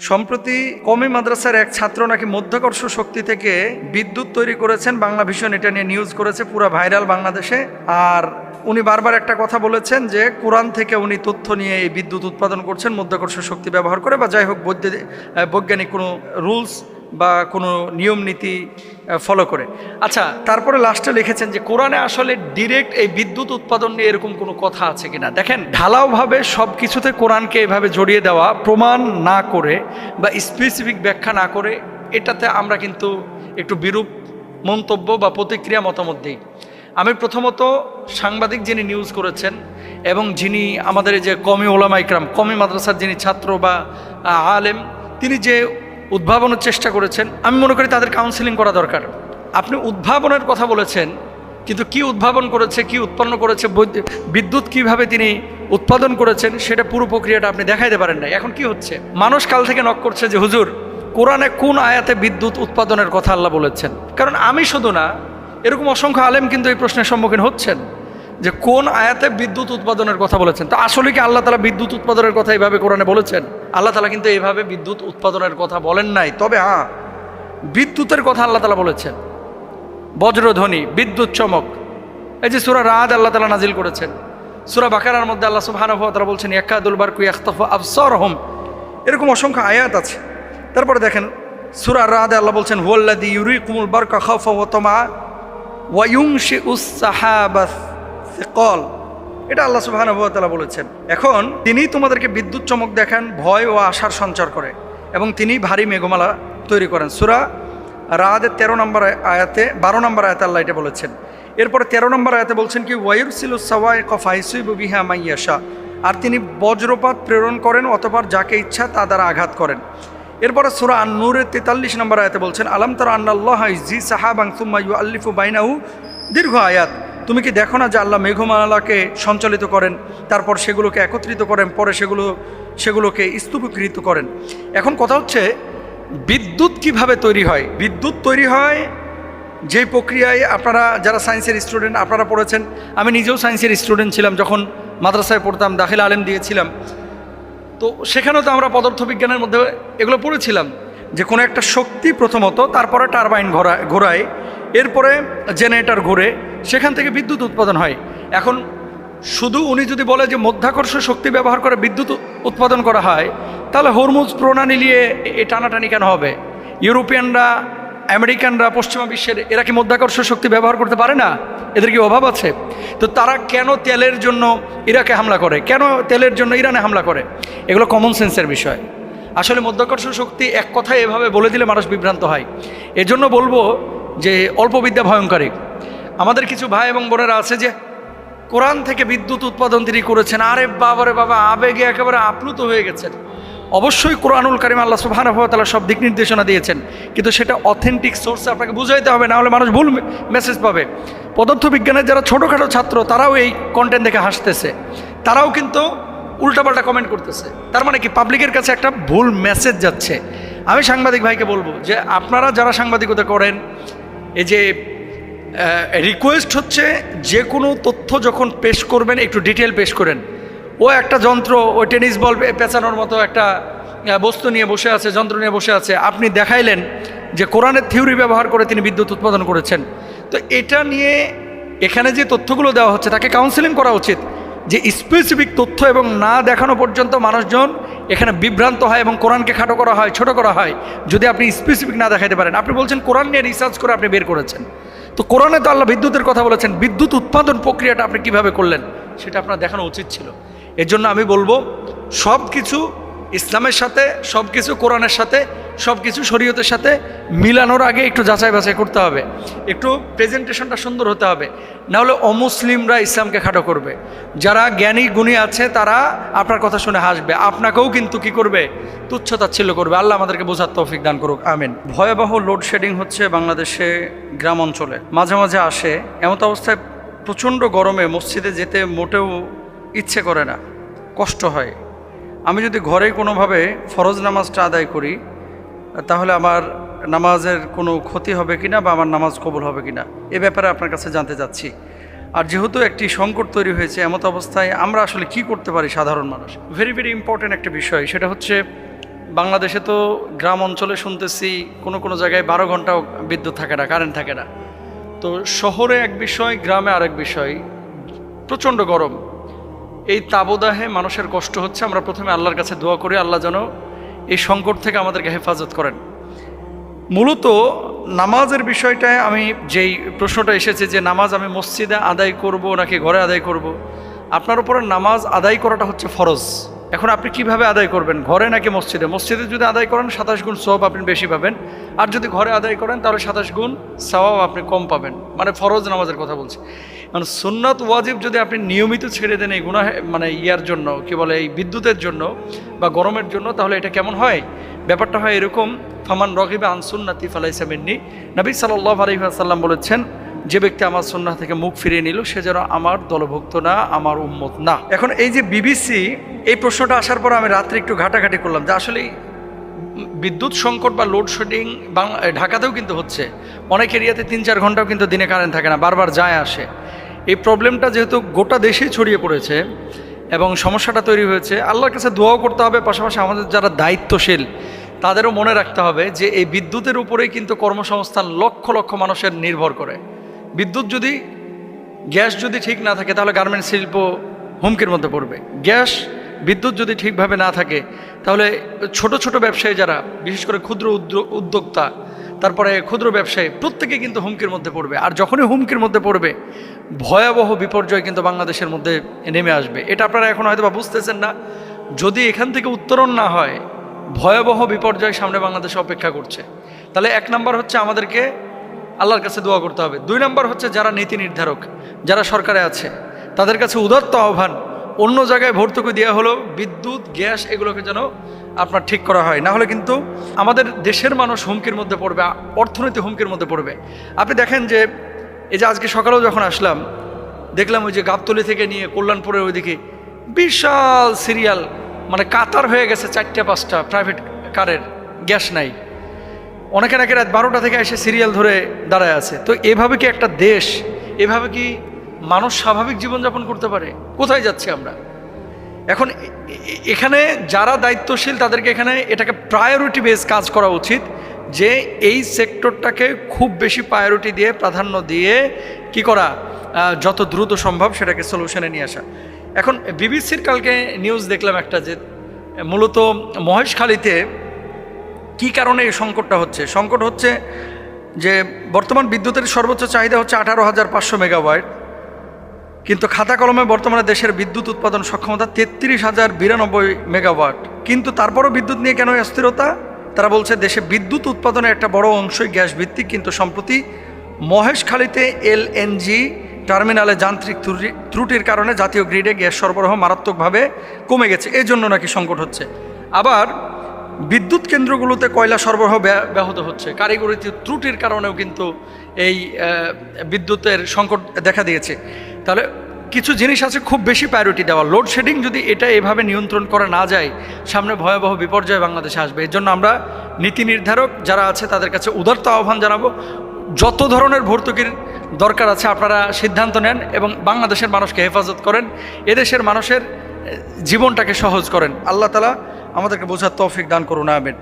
সম্প্রতি কওমি মাদ্রাসার এক ছাত্র নাকি মধ্যাকর্ষ শক্তি থেকে বিদ্যুৎ তৈরি করেছেন। বাংলা ভিশন এটা নিয়ে নিউজ করেছে, পুরো ভাইরাল বাংলাদেশে। আর উনি বারবার একটা কথা বলেছেন যে কোরআন থেকে উনি তথ্য নিয়ে এই বিদ্যুৎ উৎপাদন করছেন মধ্যাকর্ষ শক্তি ব্যবহার করে, বা যাই হোক বৈজ্ঞানিক কোনো রুলস বা কোনো নিয়ম নীতি ফলো করে। আচ্ছা, তারপরে লাস্টে লিখেছেন যে কোরআনে আসলে ডিরেক্ট এই বিদ্যুৎ উৎপাদন নিয়ে এরকম কোনো কথা আছে কিনা। দেখেন, ঢালাওভাবে সব কিছুতে কোরআনকে এভাবে জড়িয়ে দেওয়া, প্রমাণ না করে বা স্পেসিফিক ব্যাখ্যা না করে, এটাতে আমরা কিন্তু একটু বিরূপ মন্তব্য বা প্রতিক্রিয়া মতামত দিই। আমি প্রথমত সাংবাদিক যিনি নিউজ করেছেন এবং যিনি আমাদের এই যে কওমি ওলামা ইকরাম, কওমি মাদ্রাসার যিনি ছাত্র বা আলেম, তিনি যে উদ্ভাবনের চেষ্টা করেছেন, আমি মনে করি তাদের কাউন্সিলিং করা দরকার। আপনি উদ্ভাবনের কথা বলেছেন, কিন্তু কি উদ্ভাবন করেছে, কি উৎপন্ন করেছে, বিদ্যুৎ কিভাবে তিনি উৎপাদন করেছেন, সেটা পুরো প্রক্রিয়াটা আপনি দেখাইতে পারেন নাই। এখন কি হচ্ছে, মানুষ কাল থেকে নক করছে যে হুজুর কোরআনে কোন আয়াতে বিদ্যুৎ উৎপাদনের কথা আল্লাহ বলেছেন। কারণ আমি শুধু না, এরকম অসংখ্য আলেম কিন্তু এই প্রশ্নের সম্মুখীন হচ্ছেন যে কোন আয়াতে বিদ্যুৎ উৎপাদনের কথা বলেছেন। তো আসলে কি আল্লাহ তাআলা বিদ্যুৎ উৎপাদনের কথা এইভাবে কোরআনে বলেছেন? আল্লাহ তাআলা কিন্তু এইভাবে বিদ্যুৎ উৎপাদনের কথা বলেন নাই। তবে হ্যাঁ, বিদ্যুতের কথা আল্লাহ তাআলা বলেছেন, বজ্রধ্বনি, বিদ্যুৎ চমক। এই যে সূরা রাদ আল্লাহ তাআলা নাজিল করেছেন। সূরা বাকারার মধ্যে আল্লাহ সুবহানাহু ওয়া তাআলা বলছেন ইয়াকাদুল বারকু ইয়াখতাফু আবসারহুম। এরকম অসংখ্য আয়াত আছে। তারপরে দেখেন সূরা রাদ আল্লাহ বলছেন হুয়াল্লাযী ইউরিকুমুল বারকা খাওফান ওয়া তামআ ওয়া ইউনশিউস সাহাবা সিকাল। এটা আল্লাহ সুবহানাহু ওয়া তাআলা বলেছেন। এখন তিনি তোমাদেরকে বিদ্যুৎ চমক দেখান, ভয় ও আশার সঞ্চার করে, এবং তিনি ভারী মেঘমালা তৈরি করেন। সূরা রাদের 13 নম্বর আয়াতে, 12 নম্বর আয়াতে আল্লাহ এটা বলেছেন। এরপরে 13 নম্বর আয়াতে বলছেন কি ওয়ায়ুরসিলুস সাওয়াইকা ফায়সিবু বিহা মাইয়াশা, আর তিনি বজ্রপাত প্রেরণ করেন অতঃপর যাকে ইচ্ছা তা দ্বারা আঘাত করেন। এরপরে সূরা আন-নূরের 43 নম্বর আয়াতে বলছেন আলাম তারা আন্নাল্লাহা ইযি সাহাবান সুম্মা ইউআল্লিফু বাইনাহু, দীর্ঘ আয়াত। তুমি কি দেখো না যে আল্লাহ মেঘমালাকে সঞ্চালিত করেন, তারপর সেগুলোকে একত্রিত করেন, পরে সেগুলোকে স্তূপীকৃত করেন। এখন কথা হচ্ছে বিদ্যুৎ কিভাবে তৈরি হয়। বিদ্যুৎ তৈরি হয় যে প্রক্রিয়ায় আপনারা যারা সায়েন্সের স্টুডেন্ট আপনারা পড়েছেন, আমি নিজেও সায়েন্সের স্টুডেন্ট ছিলাম যখন মাদ্রাসায় পড়তাম, দাখিল আলেম দিয়েছিলাম। তো সেখানেও তো আমরা পদার্থবিজ্ঞানের মধ্যে এগুলো পড়েছিলাম যে কোনো একটা শক্তি প্রথমত, তারপরে টারবাইন ঘোরায়, এরপরে জেনারেটর ঘুরে, সেখান থেকে বিদ্যুৎ উৎপাদন হয়। এখন শুধু উনি যদি বলে যে মধ্যাকর্ষ শক্তি ব্যবহার করে বিদ্যুৎ উৎপাদন করা হয়, তাহলে হরমুজ প্রণালী নিয়ে এই টানাটানি কেন হবে? ইউরোপিয়ানরা, আমেরিকানরা, পশ্চিমা বিশ্বের এরা কি মধ্যাকর্ষ শক্তি ব্যবহার করতে পারে না? এদের কি অভাব আছে? তো তারা কেন তেলের জন্য ইরাকে হামলা করে, কেন তেলের জন্য ইরানে হামলা করে? এগুলো কমন সেন্সের বিষয়। আসলে মধ্যাকর্ষ শক্তি এক কথায় এভাবে বলে দিলে মানুষ বিভ্রান্ত হয়। এজন্য বলবো যে অল্প বিদ্যা ভয়ঙ্করী। আমাদের কিছু ভাই এবং বোনেরা আছে যে কোরআন থেকে বিদ্যুৎ উৎপাদন তিনি করেছেন, আরে বাবারে বাবা, আবেগে একেবারে আপ্লুত হয়ে গেছেন। অবশ্যই কোরআনুল কারীম আল্লাহ সুবহানাহু ওয়া তাআলা সব দিক নির্দেশনা দিয়েছেন, কিন্তু সেটা অথেন্টিক সোর্সে আপনাকে বুঝাইতে হবে, না হলে মানুষ ভুল মেসেজ পাবে। পদার্থবিজ্ঞানের যারা ছোটোখাটো ছাত্র তারাও এই কন্টেন্ট দেখে হাসতেছে, তারাও কিন্তু উল্টাপাল্টা কমেন্ট করতেছে। তার মানে কি পাবলিকের কাছে একটা ভুল মেসেজ যাচ্ছে। আমি সাংবাদিক ভাইকে বলবো যে আপনারা যারা সাংবাদিকতা করেন, এই যে রিকোয়েস্ট হচ্ছে যে কোনো তথ্য যখন পেশ করবেন একটু ডিটেল পেশ করেন। ও একটা যন্ত্র, ওই টেনিস বল পেঁচানোর মতো একটা বস্তু নিয়ে বসে আছে, যন্ত্র নিয়ে বসে আছে, আপনি দেখাইলেন যে কোরআনের থিওরি ব্যবহার করে তিনি বিদ্যুৎ উৎপাদন করেছেন। তো এটা নিয়ে এখানে যে তথ্যগুলো দেওয়া হচ্ছে তাকে কাউন্সেলিং করা উচিত, যে স্পেসিফিক তথ্য এবং না দেখানো পর্যন্ত মানুষজন এখানে বিভ্রান্ত হয় এবং কোরআনকে খাটো করা হয়, ছোট করা হয়, যদি আপনি স্পেসিফিক না দেখাতে পারেন। আপনি বলছেন কোরআন নিয়ে রিসার্চ করে আপনি বের করেছেন, তো কোরআনে তো আল্লাহ বিদ্যুতের কথা বলেছেন, বিদ্যুৎ উৎপাদন প্রক্রিয়াটা আপনি কিভাবে করলেন সেটা আপনার দেখানো উচিত ছিল। এর জন্য আমি বলবো সব কিছু ইসলামের সাথে, সব কিছু কোরআনের সাথে, সব কিছু শরীয়তের সাথে মিলানোর আগে একটু যাচাই বাছাই করতে হবে, একটু প্রেজেন্টেশনটা সুন্দর হতে হবে, নাহলে অমুসলিমরা ইসলামকে খাটো করবে। যারা জ্ঞানী গুণী আছে তারা আপনার কথা শুনে হাসবে, আপনাকেও কিন্তু কি করবে, তুচ্ছতাচ্ছিল্য করবে। আল্লাহ আমাদেরকে বোঝার তৌফিক দান করুক, আমিন। ভয়াবহ লোডশেডিং হচ্ছে বাংলাদেশে গ্রাম অঞ্চলে, মাঝে মাঝে আসে। এমত অবস্থায় প্রচণ্ড গরমে মসজিদে যেতে মোটেও ইচ্ছে করে না, কষ্ট হয়। আমি যদি ঘরে কোনোভাবে ফরজ নামাজটা আদায় করি তাহলে আমার নামাজের কোনো ক্ষতি হবে কিনা বা আমার নামাজ কবুল হবে কিনা, এ ব্যাপারে আপনার কাছে জানতে চাচ্ছি। আর যেহেতু একটি সংকট তৈরি হয়েছে, এমত অবস্থায় আমরা আসলে কি করতে পারি সাধারণ মানুষ? ভেরি ভেরি ইম্পর্ট্যান্ট একটা বিষয়, সেটা হচ্ছে বাংলাদেশে তো গ্রাম অঞ্চলে শুনতেছি কোনো কোনো জায়গায় 12 ঘন্টাও বিদ্যুৎ থাকে না, কারেন্ট থাকে না। তো শহরে এক বিষয়, গ্রামে আরেক বিষয়, প্রচণ্ড গরম। এই তাবদাহে মানুষের কষ্ট হচ্ছে। আমরা প্রথমে আল্লাহর কাছে দোয়া করি আল্লাহ যেন এই সংকট থেকে আমাদেরকে হেফাজত করেন। মূলত নামাজের বিষয়টায় আমি যেই প্রশ্নটা এসেছে যে নামাজ আমি মসজিদে আদায় করব নাকি ঘরে আদায় করব, আপনার উপরে নামাজ আদায় করাটা হচ্ছে ফরজ। এখন আপনি কিভাবে আদায় করবেন, ঘরে নাকি মসজিদে? মসজিদে যদি আদায় করেন 27 গুণ সওয়াব আপনি বেশি পাবেন, আর যদি ঘরে আদায় করেন তাহলে 27 গুণ সওয়াব আপনি কম পাবেন। মানে ফরজ নামাজের কথা বলছি। মানে সুন্নাত ওয়াজিব যদি আপনি নিয়মিত ছেড়ে দেন এই গুনাহ, মানে ইয়ার জন্য কি বলে, এই বিদ্যুতের জন্য বা গরমের জন্য, তাহলে এটা কেমন হয়? ব্যাপারটা হয় এরকম, ফামান রগিবা আন সুন্নতি ফালাইসা মিন্নি। নবী সাল্লাল্লাহু আলাইহি ওয়াসাল্লাম বলেছেন, যে ব্যক্তি আমার সুন্নাহ থেকে মুখ ফিরিয়ে নিল সে যেন আমার দলভুক্ত না, আমার উম্মত না। এখন এই যে বিবিসি, এই প্রশ্নটা আসার পর আমি রাত্রে একটু ঘাটাঘাটি করলাম যে আসলে বিদ্যুৎ সংকট বা লোডশেডিং ঢাকাতেও কিন্তু হচ্ছে। অনেক এরিয়াতে 3-4 ঘন্টাও কিন্তু দিনে কারেন্ট থাকে না, বারবার যায় আসে। এই প্রবলেমটা যেহেতু গোটা দেশেই ছড়িয়ে পড়েছে এবং সমস্যাটা তৈরি হয়েছে, আল্লাহর কাছে দোয়াও করতে হবে, পাশাপাশি আমাদের যারা দায়িত্বশীল তাদেরও মনে রাখতে হবে যে এই বিদ্যুতের উপরেই কিন্তু কর্মসংস্থান লক্ষ লক্ষ মানুষের নির্ভর করে। বিদ্যুৎ যদি, গ্যাস যদি ঠিক না থাকে তাহলে গার্মেন্টস শিল্প হুমকির মধ্যে পড়বে। গ্যাস বিদ্যুৎ যদি ঠিকভাবে না থাকে তাহলে ছোট ছোট ব্যবসায়ী যারা, বিশেষ করে ক্ষুদ্র উদ্যোক্তা, তারপরে ক্ষুদ্র ব্যবসায়ী, প্রত্যেকে কিন্তু হুমকির মধ্যে পড়বে। আর যখনই হুমকির মধ্যে পড়বে ভয়াবহ বিপর্যয় কিন্তু বাংলাদেশের মধ্যে নেমে আসবে। এটা আপনারা এখন হয়তো বা বুঝতেছেন না। যদি এখান থেকে উত্তরণ না হয়, ভয়াবহ বিপর্যয় সামনে বাংলাদেশে অপেক্ষা করছে। তাহলে 1 নাম্বার হচ্ছে আমাদেরকে আল্লাহর কাছে দোয়া করতে হবে। 2 নাম্বার হচ্ছে যারা নীতি নির্ধারক, যারা সরকারে আছে, তাদের কাছে উদাত্ত আহ্বান, অন্য জায়গায় ভর্তুকি দেওয়া হলো বিদ্যুৎ, গ্যাস, এগুলোকে যেন আপনার ঠিক করা হয়। না হলে কিন্তু আমাদের দেশের মানুষ হুমকির মধ্যে পড়বে, অর্থনীতি হুমকির মধ্যে পড়বে। আপনি দেখেন যে এই যে আজকে সকালেও যখন আসলাম দেখলাম ওই যে গাবতলী থেকে নিয়ে কল্যাণপুরের ওইদিকে বিশাল সিরিয়াল, মানে কাতার হয়ে গেছে 4-5টা প্রাইভেট কারের, গ্যাস নাই। অনেকে নাকি রাত 12টা থেকে এসে সিরিয়াল ধরে দাঁড়ায় আছে। তো এভাবে কি একটা দেশ, এভাবে কি মানুষ স্বাভাবিক জীবনযাপন করতে পারে? কোথায় যাচ্ছি আমরা এখন? এখানে যারা দায়িত্বশীল তাদেরকে এখানে এটাকে প্রায়োরিটি বেস কাজ করা উচিত, যে এই সেক্টরটাকে খুব বেশি প্রায়োরিটি দিয়ে, প্রাধান্য দিয়ে কি করা, যত দ্রুত সম্ভব সেটাকে সলিউশনে নিয়ে আসা। এখন বিবিসির কালকে নিউজ দেখলাম একটা, যে মূলত মহেশখালীতে কি কারণে এই সংকটটা হচ্ছে। সংকট হচ্ছে যে বর্তমান বিদ্যুতের সর্বোচ্চ চাহিদা হচ্ছে 18,500 মেগাওয়াট, কিন্তু খাতা কলমে বর্তমানে দেশের বিদ্যুৎ উৎপাদন সক্ষমতা 33,092 মেগাওয়াট। কিন্তু তারপরও বিদ্যুৎ নিয়ে কেন অস্থিরতা? তারা বলছে দেশে বিদ্যুৎ উৎপাদনের একটা বড় অংশই গ্যাস ভিত্তিক, কিন্তু সম্প্রতি মহেশখালীতে এলএনজি টার্মিনালে যান্ত্রিক ত্রুটির কারণে জাতীয় গ্রিডে গ্যাস সরবরাহ মারাত্মকভাবে কমে গেছে, এই জন্য নাকি সংকট হচ্ছে। আবার বিদ্যুৎ কেন্দ্রগুলোতে কয়লা সরবরাহ ব্যাহত হচ্ছে, কারিগরি ত্রুটির কারণেও কিন্তু এই বিদ্যুতের সংকট দেখা দিয়েছে। তাহলে কিছু জিনিস আছে খুব বেশি প্রায়োরিটি দেওয়া। লোডশেডিং যদি এটা এভাবে নিয়ন্ত্রণ করা না যায়, সামনে ভয়াবহ বিপর্যয় বাংলাদেশে আসবে। এর জন্য আমরা নীতি নির্ধারক যারা আছে তাদের কাছে উদারতা আহ্বান জানাবো, যত ধরনের ভর্তুকির দরকার আছে আপনারা সিদ্ধান্ত নেন এবং বাংলাদেশের মানুষকে হেফাজত করেন, এদেশের মানুষের জীবনটাকে সহজ করেন। আল্লাহ তাআলা আমাদেরকে বোঝার তৌফিক দান করুন, আমিন।